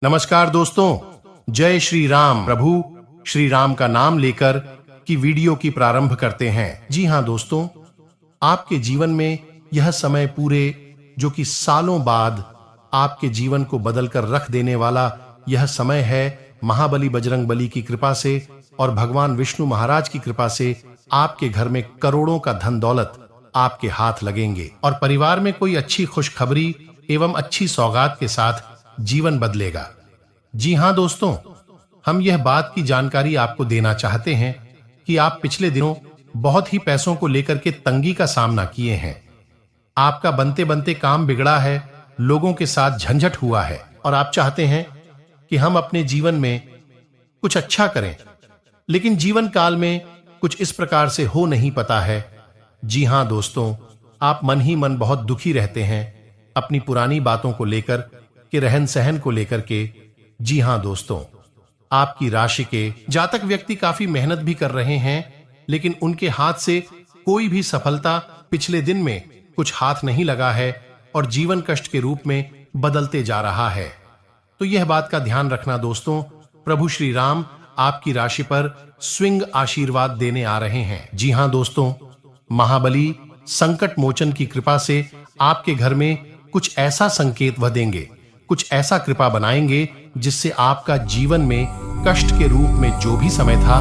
नमस्कार दोस्तों, जय श्री राम। प्रभु श्री राम का नाम लेकर की वीडियो की प्रारंभ करते हैं। जी हां दोस्तों, आपके जीवन में यह समय पूरे जो कि सालों बाद आपके जीवन को बदलकर रख देने वाला यह समय है। महाबली बजरंगबली की कृपा से और भगवान विष्णु महाराज की कृपा से आपके घर में करोड़ों का धन दौलत आपके हाथ लगेंगे और परिवार में कोई अच्छी खुशखबरी एवं अच्छी सौगात के साथ जीवन बदलेगा। जी हां दोस्तों, हम यह बात की जानकारी आपको देना चाहते हैं कि आप पिछले दिनों बहुत ही पैसों को लेकर के तंगी का सामना किए हैं। आपका बनते बनते काम बिगड़ा है, लोगों के साथ झंझट हुआ है और आप चाहते हैं कि हम अपने जीवन में कुछ अच्छा करें, लेकिन जीवन काल में कुछ इस प्रकार से हो नहीं पता है। जी हां दोस्तों, आप मन ही मन बहुत दुखी रहते हैं अपनी पुरानी बातों को लेकर के, रहन सहन को लेकर के। जी हां दोस्तों, आपकी राशि के जातक व्यक्ति काफी मेहनत भी कर रहे हैं, लेकिन उनके हाथ से कोई भी सफलता पिछले दिन में कुछ हाथ नहीं लगा है और जीवन कष्ट के रूप में बदलते जा रहा है। तो यह बात का ध्यान रखना दोस्तों, प्रभु श्री राम आपकी राशि पर स्विंग आशीर्वाद देने आ रहे हैं। जी हां दोस्तों, महाबली संकट मोचन की कृपा से आपके घर में कुछ ऐसा संकेत वह देंगे, कुछ ऐसा कृपा बनाएंगे जिससे आपका जीवन में कष्ट के रूप में जो भी समय था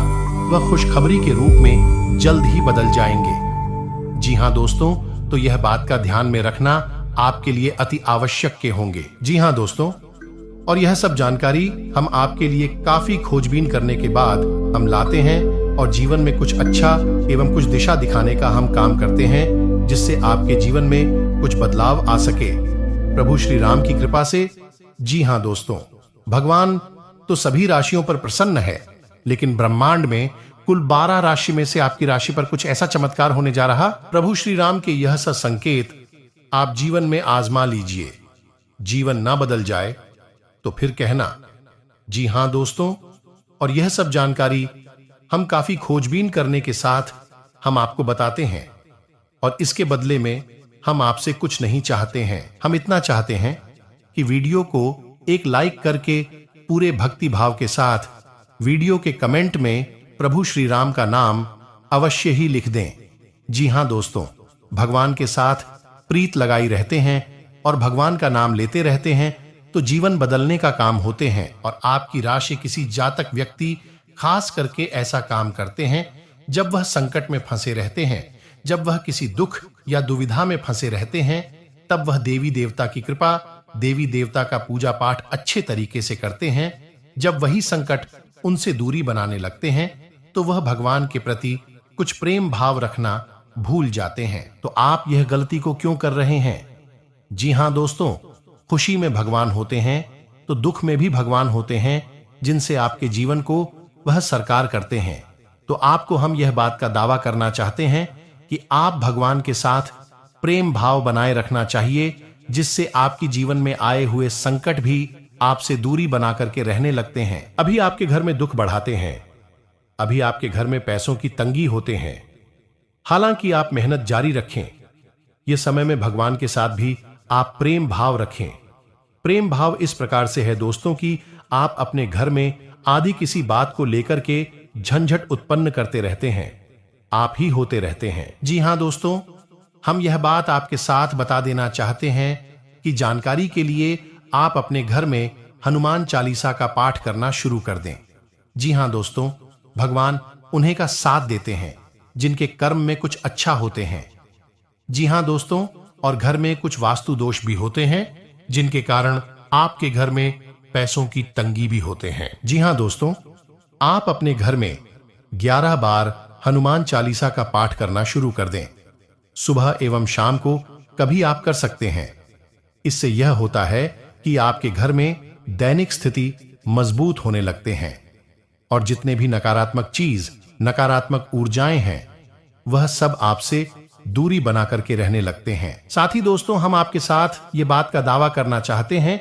वह खुशखबरी के रूप में जल्द ही बदल जाएंगे। जी हां दोस्तों, तो यह बात का ध्यान में रखना आपके लिए अति आवश्यक के होंगे। जी हां दोस्तों, और यह सब जानकारी हम आपके लिए काफी खोजबीन करने के बाद हम लाते हैं और जीवन में कुछ अच्छा एवं कुछ दिशा दिखाने का हम काम करते हैं, जिससे आपके जीवन में कुछ बदलाव आ सके प्रभु श्री राम की कृपा से। जी हां दोस्तों, भगवान तो सभी राशियों पर प्रसन्न है, लेकिन ब्रह्मांड में कुल 12 राशि में से आपकी राशि पर कुछ ऐसा चमत्कार होने जा रहा। प्रभु श्री राम के यह सब संकेत आप जीवन में आजमा लीजिए। जीवन ना बदल जाए तो फिर कहना। जी हां दोस्तों, और यह सब जानकारी हम काफी खोजबीन करने के साथ हम आपको बताते हैं और इसके बदले में हम आपसे कुछ नहीं चाहते हैं। हम इतना चाहते हैं कि वीडियो को एक लाइक करके पूरे भक्ति भाव के साथ वीडियो के कमेंट में प्रभु श्री राम का नाम अवश्य ही लिख दें। जी हां दोस्तों, भगवान के साथ प्रीत लगाई रहते हैं और भगवान का नाम लेते रहते हैं तो जीवन बदलने का काम होते हैं। और आपकी राशि किसी जातक व्यक्ति खास करके ऐसा काम करते हैं जब वह संकट में फंसे रहते हैं, जब वह किसी दुख या दुविधा में फंसे रहते हैं, तब वह देवी देवता की कृपा, देवी देवता का पूजा पाठ अच्छे तरीके से करते हैं। जब वही संकट उनसे दूरी बनाने लगते हैं तो वह भगवान के प्रति कुछ प्रेम भाव रखना भूल जाते हैं। तो आप यह गलती को क्यों कर रहे हैं? जी हां दोस्तों, खुशी में भगवान होते हैं तो दुख में भी भगवान होते हैं, जिनसे आपके जीवन को वह सरकार करते हैं। तो आपको हम यह बात का दावा करना चाहते हैं कि आप भगवान के साथ प्रेम भाव बनाए रखना चाहिए, जिससे आपकी जीवन में आए हुए संकट भी आपसे दूरी बना करके रहने लगते हैं। अभी आपके घर में दुख बढ़ाते हैं, अभी आपके घर में पैसों की तंगी होते हैं, हालांकि आप मेहनत जारी रखें। यह समय में भगवान के साथ भी आप प्रेम भाव रखें। प्रेम भाव इस प्रकार से है दोस्तों कि आप अपने घर में आदि किसी बात को लेकर के झंझट उत्पन्न करते रहते हैं, आप ही होते रहते हैं। जी हां दोस्तों, हम यह बात आपके साथ बता देना चाहते हैं कि जानकारी के लिए आप अपने घर में हनुमान चालीसा का पाठ करना शुरू कर दें। जी हां दोस्तों, भगवान उन्हें का साथ देते हैं जिनके कर्म में कुछ अच्छा होते हैं। जी हां दोस्तों, और घर में कुछ वास्तु दोष भी होते हैं जिनके कारण आपके घर में पैसों की तंगी भी होते हैं। जी हां दोस्तों, आप अपने घर में 11 बार हनुमान चालीसा का पाठ करना शुरू कर दें। सुबह एवं शाम को कभी आप कर सकते हैं। इससे यह होता है कि आपके घर में दैनिक स्थिति मजबूत होने लगते हैं और जितने भी नकारात्मक चीज, नकारात्मक ऊर्जाएं हैं, वह सब आपसे दूरी बना करके रहने लगते हैं। साथ ही दोस्तों, हम आपके साथ ये बात का दावा करना चाहते हैं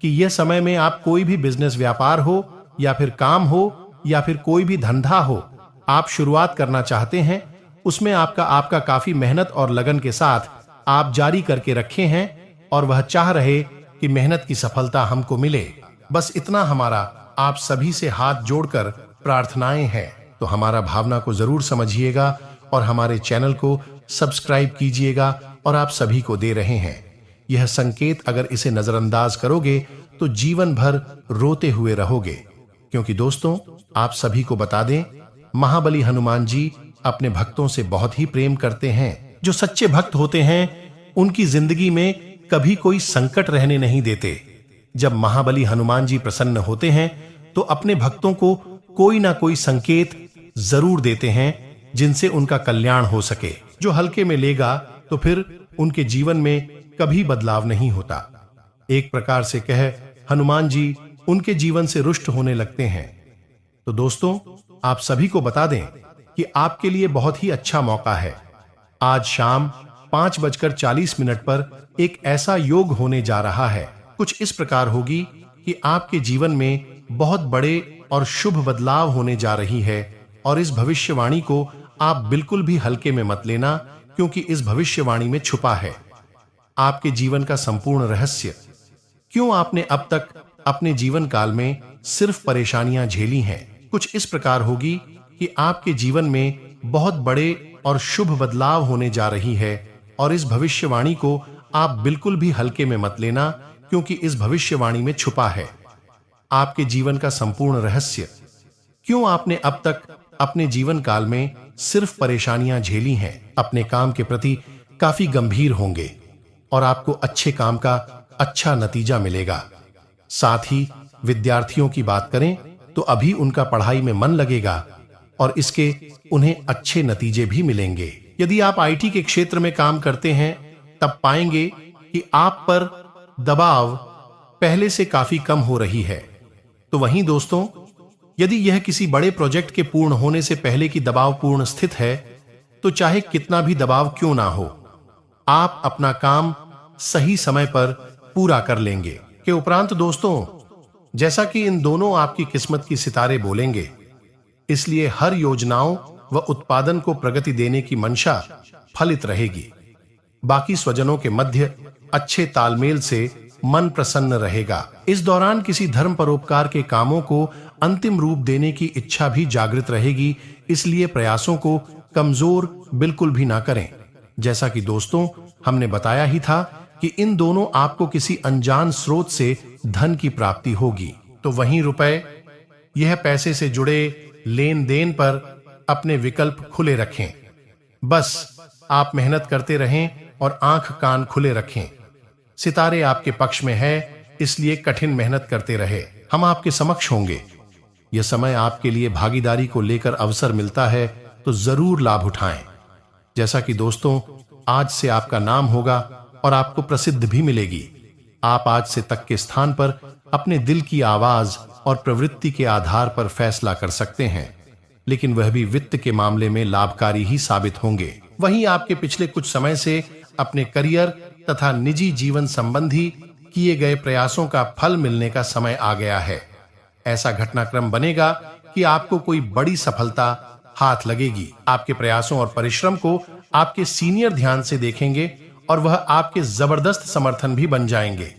कि यह समय में आप कोई भी बिजनेस, व्यापार हो या फिर काम हो या फिर कोई भी धंधा हो, आप शुरुआत करना चाहते हैं, उसमें आपका काफी मेहनत और लगन के साथ आप जारी करके रखे हैं और वह चाह रहे कि मेहनत की सफलता हमको मिले। बस इतना हमारा आप सभी से हाथ जोड़कर प्रार्थनाएं हैं। तो हमारा भावना को जरूर समझिएगा और हमारे चैनल को सब्सक्राइब कीजिएगा। और आप सभी को दे रहे हैं यह संकेत, अगर इसे नजरअंदाज करोगे तो जीवन भर रोते हुए रहोगे। क्योंकि दोस्तों, आप सभी को बता दें, महाबली हनुमान जी अपने भक्तों से बहुत ही प्रेम करते हैं। जो सच्चे भक्त होते हैं उनकी जिंदगी में कभी कोई संकट रहने नहीं देते। जब महाबली हनुमान जी प्रसन्न होते हैं तो अपने भक्तों को कोई ना कोई संकेत जरूर देते हैं जिनसे उनका कल्याण हो सके। जो हल्के में लेगा तो फिर उनके जीवन में कभी बदलाव नहीं होता। एक प्रकार से कह, हनुमान जी उनके जीवन से रुष्ट होने लगते हैं। तो दोस्तों, आप सभी को बता दें कि आपके लिए बहुत ही अच्छा मौका है। आज शाम 5:40 पर एक ऐसा योग होने जा रहा है। कुछ इस प्रकार होगी कि आपके जीवन में बहुत बड़े और शुभ बदलाव होने जा रही है। और इस भविष्यवाणी को आप बिल्कुल भी हल्के में मत लेना, क्योंकि इस भविष्यवाणी में छुपा है आपके जीवन का संपूर्ण रहस्य। क्यों आपने अब तक अपने जीवन काल में सिर्फ परेशानियां झेली हैं। कुछ इस प्रकार होगी कि आपके जीवन में बहुत बड़े और शुभ बदलाव होने जा रही है। और इस भविष्यवाणी को आप बिल्कुल भी हल्के में मत लेना, क्योंकि इस भविष्यवाणी में छुपा है आपके जीवन का संपूर्ण रहस्य। क्यों आपने अब तक अपने जीवन काल में सिर्फ परेशानियां झेली हैं। अपने काम के प्रति काफी गंभीर होंगे और आपको अच्छे काम का अच्छा नतीजा मिलेगा। साथ ही विद्यार्थियों की बात करें तो अभी उनका पढ़ाई में मन लगेगा और इसके उन्हें अच्छे नतीजे भी मिलेंगे। यदि आप आईटी के क्षेत्र में काम करते हैं तब पाएंगे कि आप पर दबाव पहले से काफी कम हो रही है। तो वहीं दोस्तों, यदि यह किसी बड़े प्रोजेक्ट के पूर्ण होने से पहले की दबावपूर्ण स्थिति है तो चाहे कितना भी दबाव क्यों ना हो, आप अपना काम सही समय पर पूरा कर लेंगे। के उपरांत दोस्तों, जैसा कि इन दोनों आपकी किस्मत की सितारे बोलेंगे, इसलिए हर योजनाओं व उत्पादन को प्रगति देने की मंशा फलित रहेगी। बाकी स्वजनों के मध्य अच्छे तालमेल से मन प्रसन्न रहेगा। इस दौरान किसी धर्म परोपकार के कामों को अंतिम रूप देने की इच्छा भी जागृत रहेगी, इसलिए प्रयासों को कमजोर बिल्कुल भी ना करें। जैसा कि दोस्तों हमने बताया ही था कि इन दोनों आपको किसी अनजान स्रोत से धन की प्राप्ति होगी। तो वहीं रुपए, यह पैसे से जुड़े लेन देन पर अपने विकल्प खुले रखें। बस आप मेहनत करते रहें और आंख कान खुले रखें। सितारे आपके पक्ष में है, इसलिए कठिन मेहनत करते रहे। हम आपके समक्ष होंगे। यह समय आपके लिए भागीदारी को लेकर अवसर मिलता है, तो जरूर लाभ उठाएं। जैसा कि दोस्तों, आज से आपका नाम होगा और आपको प्रसिद्ध भी मिलेगी। आप आज से तक के स्थान पर अपने दिल की आवाज और प्रवृत्ति के आधार पर फैसला कर सकते हैं, लेकिन वह भी वित्त के मामले में लाभकारी ही साबित होंगे। वहीं आपके पिछले कुछ समय से अपने करियर तथा निजी जीवन संबंधी किए गए प्रयासों का फल मिलने का समय आ गया है। ऐसा घटनाक्रम बनेगा कि आपको कोई बड़ी सफलता हाथ लगेगी। आपके प्रयासों और परिश्रम को आपके सीनियर ध्यान से देखेंगे और वह आपके जबरदस्त समर्थन भी बन जाएंगे।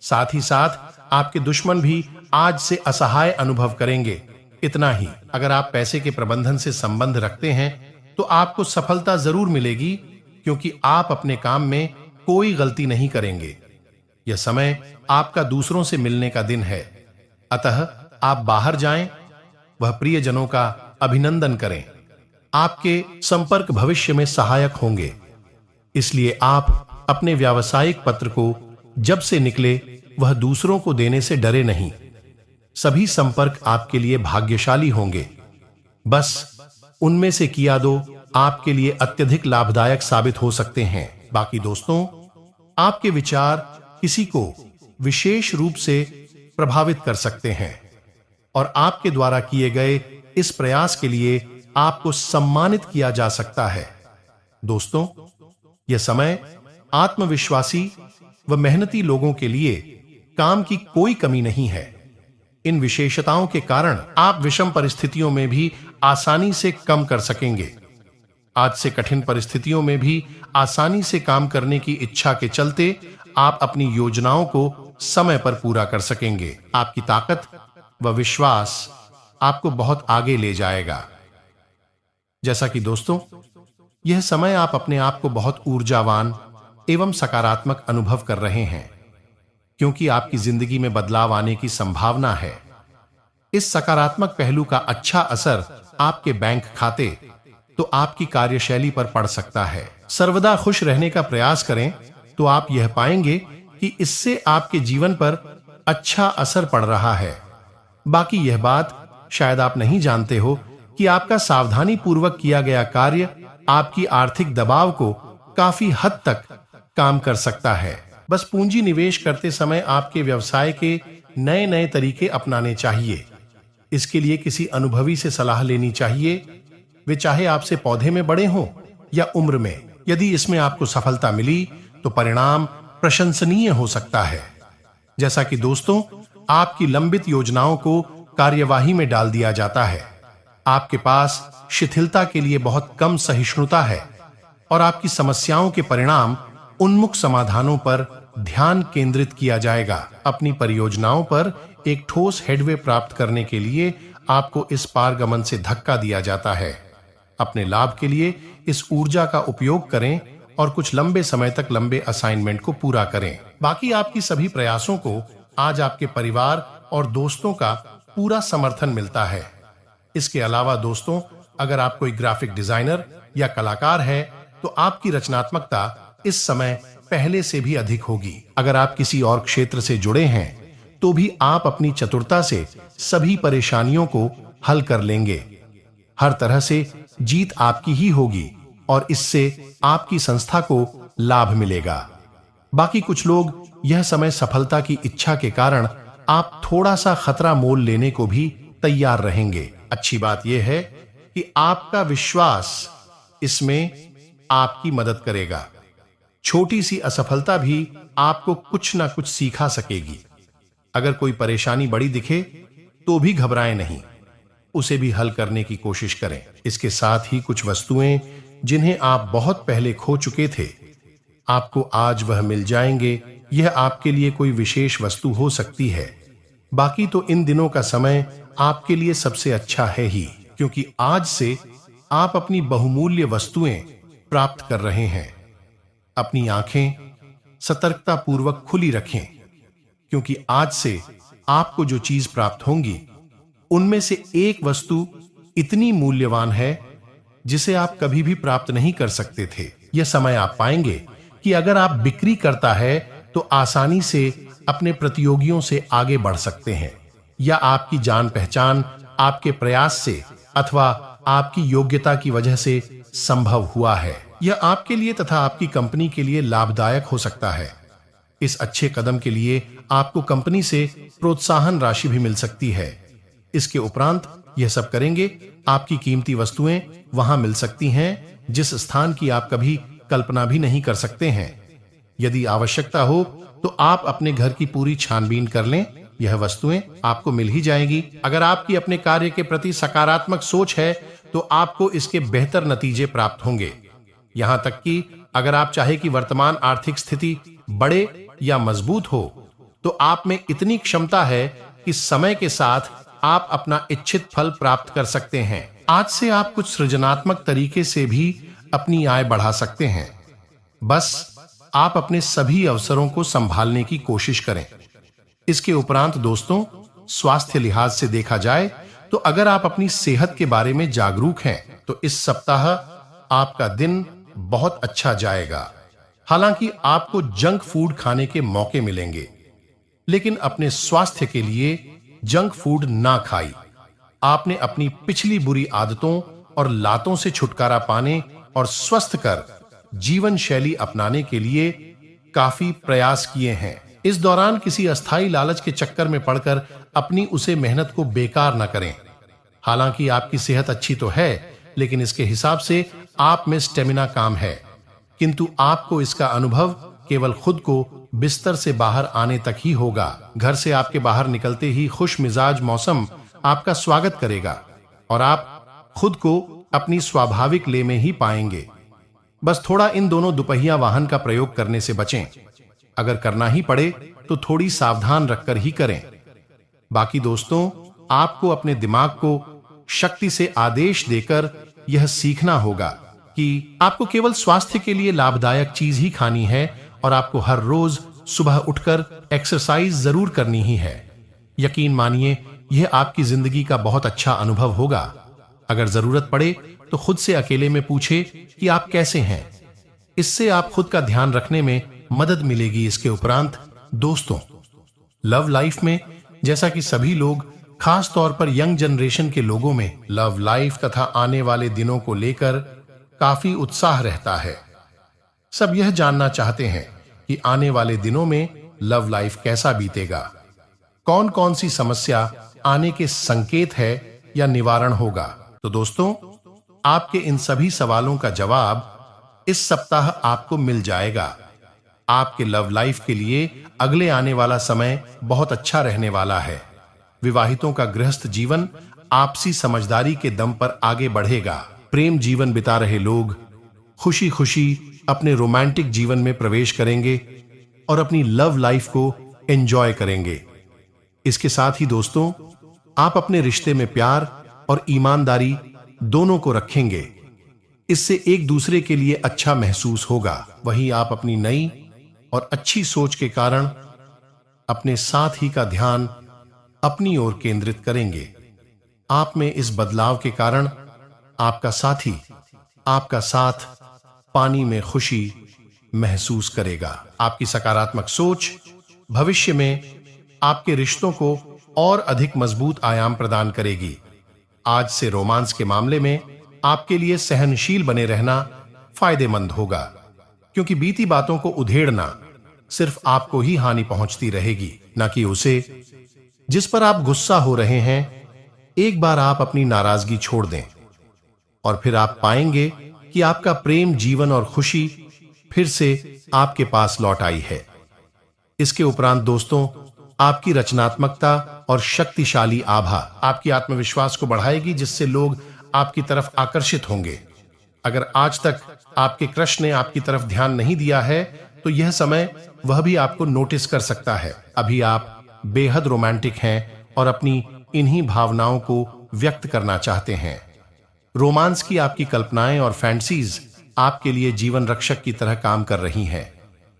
साथ ही साथ आपके दुश्मन भी आज से असहाय अनुभव करेंगे। इतना ही, अगर आप पैसे के प्रबंधन से संबंध रखते हैं तो आपको सफलता जरूर मिलेगी, क्योंकि आप अपने काम में कोई गलती नहीं करेंगे। यह समय आपका दूसरों से मिलने का दिन है, अतः आप बाहर जाएं, वह प्रियजनों का अभिनंदन करें। आपके संपर्क भविष्य में सहायक होंगे, इसलिए आप अपने व्यावसायिक पत्र को जब से निकले वह दूसरों को देने से डरे नहीं। सभी संपर्क आपके लिए भाग्यशाली होंगे। बस उनमें से किया दो आपके लिए अत्यधिक लाभदायक साबित हो सकते हैं। बाकी दोस्तों, आपके विचार किसी को विशेष रूप से प्रभावित कर सकते हैं और आपके द्वारा किए गए इस प्रयास के लिए आपको सम्मानित किया जा सकता है। दोस्तों, यह समय आत्मविश्वासी व मेहनती लोगों के लिए काम की कोई कमी नहीं है। इन विशेषताओं के कारण आप विषम परिस्थितियों में भी आसानी से कम कर सकेंगे। आज से कठिन परिस्थितियों में भी आसानी से काम करने की इच्छा के चलते आप अपनी योजनाओं को समय पर पूरा कर सकेंगे। आपकी ताकत व विश्वास आपको बहुत आगे ले जाएगा। जैसा कि दोस्तों, यह समय आप अपने आप को बहुत ऊर्जावान एवं सकारात्मक अनुभव कर रहे हैं, क्योंकि आपकी जिंदगी में बदलाव आने की संभावना है। इस सकारात्मक पहलू का अच्छा असर आपके बैंक खाते तो आपकी कार्यशैली पर पड़ सकता है। सर्वदा खुश रहने का प्रयास करें तो आप यह पाएंगे कि इससे आपके जीवन पर अच्छा असर पड़ रहा है। बाकी यह बात शायद आप नहीं जानते हो कि आपका सावधानी पूर्वक किया गया कार्य आपकी आर्थिक दबाव को काफी हद तक काम कर सकता है। बस पूंजी निवेश करते समय आपके व्यवसाय के नए नए तरीके अपनाने चाहिए। इसके लिए किसी अनुभवी से सलाह लेनी चाहिए, वे चाहे आपसे पौधे में बड़े हों या उम्र में। यदि इसमें आपको सफलता मिली तो परिणाम प्रशंसनीय हो सकता है। जैसा कि दोस्तों, आपकी लंबित योजनाओं को कार्यवाही में डाल दिया जाता है। आपके पास शिथिलता के लिए बहुत कम सहिष्णुता है और आपकी समस्याओं के परिणाम उन्मुख समाधानों पर ध्यान केंद्रित किया जाएगा। अपनी परियोजनाओं पर एक ठोस हेडवे प्राप्त करने के लिए आपको इस पारगमन से धक्का दिया जाता है। अपने लाभ के लिए इस ऊर्जा का उपयोग करें और कुछ लंबे समय तक लंबे असाइनमेंट को पूरा करें। बाकी आपकी सभी प्रयासों को आज आपके परिवार और दोस्तों का पूरा समर्थन मिलता है। इसके अलावा दोस्तों, अगर आप कोई ग्राफिक डिजाइनर या कलाकार है तो आपकी रचनात्मकता इस समय पहले से भी अधिक होगी। अगर आप किसी और क्षेत्र से जुड़े हैं तो भी आप अपनी चतुरता से सभी परेशानियों को हल कर लेंगे। हर तरह से जीत आपकी ही होगी और इससे आपकी संस्था को लाभ मिलेगा। बाकी कुछ लोग यह समय सफलता की इच्छा के कारण आप थोड़ा सा खतरा मोल लेने को भी तैयार रहेंगे। अच्छी बात यह है कि आपका विश्वास इसमें आपकी मदद करेगा। छोटी सी असफलता भी आपको कुछ ना कुछ सिखा सकेगी। अगर कोई परेशानी बड़ी दिखे तो भी घबराएं नहीं, उसे भी हल करने की कोशिश करें। इसके साथ ही कुछ वस्तुएं जिन्हें आप बहुत पहले खो चुके थे, आपको आज वह मिल जाएंगे। यह आपके लिए कोई विशेष वस्तु हो सकती है। बाकी तो इन दिनों का समय आपके लिए सबसे अच्छा है ही, क्योंकि आज से आप अपनी बहुमूल्य वस्तुएं प्राप्त कर रहे हैं। अपनी आंखें सतर्कता पूर्वक खुली रखें, क्योंकि आज से आपको जो चीज प्राप्त होंगी उनमें से एक वस्तु इतनी मूल्यवान है जिसे आप कभी भी प्राप्त नहीं कर सकते थे। यह समय आप पाएंगे कि अगर आप बिक्री करता है तो आसानी से अपने प्रतियोगियों से आगे बढ़ सकते हैं, या आपकी जान पहचान आपके प्रयास से अथवा आपकी योग्यता की वजह से संभव हुआ है। यह आपके लिए तथा आपकी कंपनी के लिए लाभदायक हो सकता है। इस अच्छे कदम के लिए आपको कंपनी से प्रोत्साहन राशि भी मिल सकती है। इसके उपरांत यह सब करेंगे, आपकी कीमती वस्तुएं वहां मिल सकती हैं जिस स्थान की आप कभी कल्पना भी नहीं कर सकते हैं। यदि आवश्यकता हो तो आप अपने घर की पूरी छानबीन कर लें, यह वस्तुएं आपको मिल ही जाएगी। अगर आपकी अपने कार्य के प्रति सकारात्मक सोच है तो आपको इसके बेहतर नतीजे प्राप्त होंगे। यहां तक कि अगर आप चाहे कि वर्तमान आर्थिक स्थिति बड़े या मजबूत हो तो आप में इतनी क्षमता है कि समय के साथ आप अपना इच्छित फल प्राप्त कर सकते हैं। आज से आप कुछ सृजनात्मक तरीके से भी अपनी आय बढ़ा सकते हैं। बस आप अपने सभी अवसरों को संभालने की कोशिश करें। इसके उपरांत दोस्तों, स्वास्थ्य लिहाज से देखा जाए तो अगर आप अपनी सेहत के बारे में जागरूक हैं तो इस सप्ताह आपका दिन बहुत अच्छा जाएगा। हालांकि आपको जंक फूड खाने के मौके मिलेंगे, लेकिन अपने स्वास्थ्य के लिए जंक फूड ना खाई। आपने अपनी पिछली बुरी आदतों और लातों से छुटकारा पाने और स्वस्थ कर जीवन शैली अपनाने के लिए काफी प्रयास किए हैं। इस दौरान किसी अस्थाई लालच के चक्कर में पड़कर अपनी उसे मेहनत को बेकार न करें। हालांकि आपकी सेहत अच्छी तो है, लेकिन इसके हिसाब से आप में स्टेमिना काम है, किंतु आपको इसका अनुभव केवल खुद को बिस्तर से बाहर आने तक ही होगा। घर से आपके बाहर निकलते ही खुश मिजाज मौसम आपका स्वागत करेगा और आप खुद को अपनी स्वाभाविक ले में ही पाएंगे। बस थोड़ा इन दोनों दुपहिया वाहन का प्रयोग करने से बचें। अगर करना ही पड़े तो थोड़ी सावधान रखकर ही करें। बाकी दोस्तों, आपको अपने दिमाग को शक्ति से आदेश देकर यह सीखना होगा कि आपको केवल स्वास्थ्य के लिए लाभदायक चीज ही खानी है और आपको हर रोज सुबह उठकर एक्सरसाइज जरूर करनी ही है। यकीन मानिए, यह आपकी जिंदगी का बहुत अच्छा अनुभव होगा। अगर जरूरत पड़े तो खुद से अकेले में पूछे कि आप कैसे हैं। इससे आप खुद का ध्यान रखने में मदद मिलेगी। इसके उपरांत दोस्तों, लव लाइफ में जैसा कि सभी लोग, खास तौर पर यंग जनरेशन के लोगों में लव लाइफ तथा आने वाले दिनों को लेकर काफी उत्साह रहता है। सब यह जानना चाहते हैं कि आने वाले दिनों में लव लाइफ कैसा बीतेगा, कौन कौन सी समस्या आने के संकेत है या निवारण होगा। तो दोस्तों, आपके इन सभी सवालों का जवाब इस सप्ताह आपको मिल जाएगा। आपके लव लाइफ के लिए अगले आने वाला समय बहुत अच्छा रहने वाला है। विवाहितों का गृहस्थ जीवन आपसी समझदारी के दम पर आगे बढ़ेगा। प्रेम जीवन बिता रहे लोग खुशी खुशी अपने रोमांटिक जीवन में प्रवेश करेंगे और अपनी लव लाइफ को एंजॉय करेंगे। इसके साथ ही दोस्तों, आप अपने रिश्ते में प्यार और ईमानदारी दोनों को रखेंगे। इससे एक दूसरे के लिए अच्छा महसूस होगा। वहीं आप अपनी नई और अच्छी सोच के कारण अपने साथ ही का ध्यान अपनी ओर केंद्रित करेंगे। आप में इस बदलाव के कारण आपका साथी आपका साथ पानी में खुशी महसूस करेगा। आपकी सकारात्मक सोच भविष्य में आपके रिश्तों को और अधिक मजबूत आयाम प्रदान करेगी। आज से रोमांस के मामले में आपके लिए सहनशील बने रहना फायदेमंद होगा, क्योंकि बीती बातों को उधेड़ना सिर्फ आपको ही हानि पहुंचती रहेगी, न कि उसे। जिस पर आप गुस्सा हो रहे हैं, एक बार आप अपनी नाराजगी छोड़ दें और फिर आप पाएंगे कि आपका प्रेम जीवन और खुशी फिर से आपके पास लौट आई है। इसके उपरांत दोस्तों, आपकी रचनात्मकता और शक्तिशाली आभा आपकी आत्मविश्वास को बढ़ाएगी, जिससे लोग आपकी तरफ आकर्षित होंगे। अगर आज तक आपके क्रश ने आपकी तरफ ध्यान नहीं दिया है, तो यह समय वह भी आपको नोटिस कर सकता है। अभी आप बेहद रोमांटिक हैं और अपनी इन्हीं भावनाओं को व्यक्त करना चाहते हैं। रोमांस की आपकी कल्पनाएं और फैंसीज आपके लिए जीवन रक्षक की तरह काम कर रही हैं।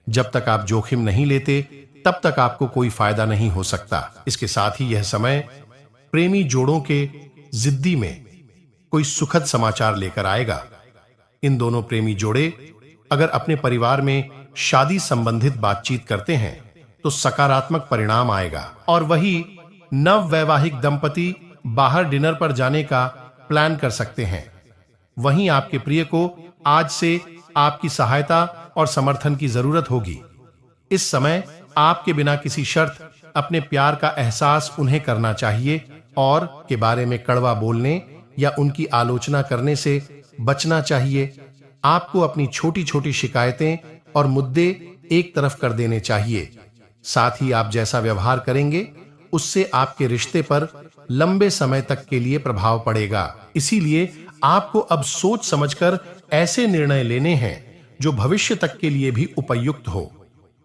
जब तक आप जोखिम नहीं लेते, तब तक आपको कोई फायदा नहीं हो सकता। इसके साथ ही यह समय प्रेमी जोड़ों के जिद्दी में कोई सुखद समाचार लेकर आएगा। इन दोनों प्रेमी जोड़े अगर अपने परिवार में शादी संबंधित बातचीत करते हैं तो सकारात्मक परिणाम आएगा। और वही नव वैवाहिक दंपति बाहर डिनर पर जाने का प्लान कर सकते हैं। वहीं आपके प्रिय को आज से आपकी सहायता और समर्थन की जरूरत होगी। इस समय आपके बिना किसी शर्त अपने प्यार का एहसास उन्हें करना चाहिए और के बारे में कड़वा बोलने या उनकी आलोचना करने से बचना चाहिए। आपको अपनी छोटी छोटी शिकायतें और मुद्दे एक तरफ कर देने चाहिए। साथ ही आप जैसा व्यवहार करेंगे, उससे आपके रिश्ते पर लंबे समय तक के लिए प्रभाव पड़ेगा। इसीलिए आपको अब सोच समझकर ऐसे निर्णय लेने हैं जो भविष्य तक के लिए भी उपयुक्त हो।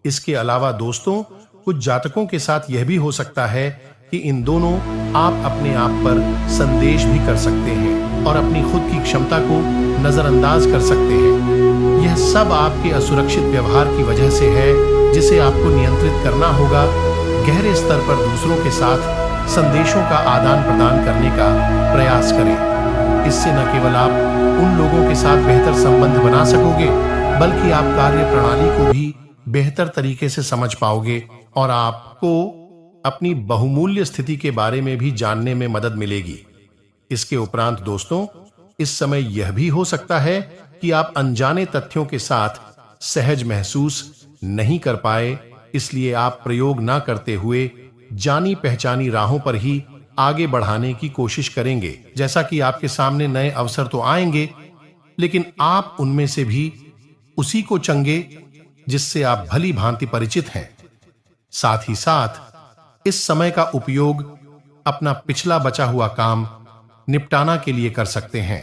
इसके अलावा दोस्तों, कुछ जातकों के साथ यह भी हो सकता है कि इन दोनों आप अपने आप पर संदेश भी कर सकते हैं और अपनी खुद की क्षमता को नजरअंदाज कर सकते हैं। यह सब आपके असुरक्षित व्यवहार की वजह से है, जिसे आपको नियंत्रित करना होगा। गहरे स्तर पर दूसरों के साथ संदेशों का आदान प्रदान करने का प्रयास करें। इससे न केवल आप उन लोगों के साथ बेहतर संबंध बना सकोगे, बल्कि आप कार्य प्रणाली को भी बेहतर तरीके से समझ पाओगे और आपको अपनी बहुमूल्य स्थिति के बारे में भी जानने में मदद मिलेगी। इसके उपरांत दोस्तों, इस समय यह भी हो सकता है कि आप अनजाने तथ्यों के साथ सहज महसूस नहीं कर पाए, इसलिए आप प्रयोग ना करते हुए जानी पहचानी राहों पर ही आगे बढ़ाने की कोशिश करेंगे। जैसा कि आपके सामने नए अवसर तो आएंगे, लेकिन आप उनमें से भी उसी को चंगे जिससे आप भली भांति परिचित हैं। साथ ही साथ इस समय का उपयोग अपना पिछला बचा हुआ काम निपटाना के लिए कर सकते हैं।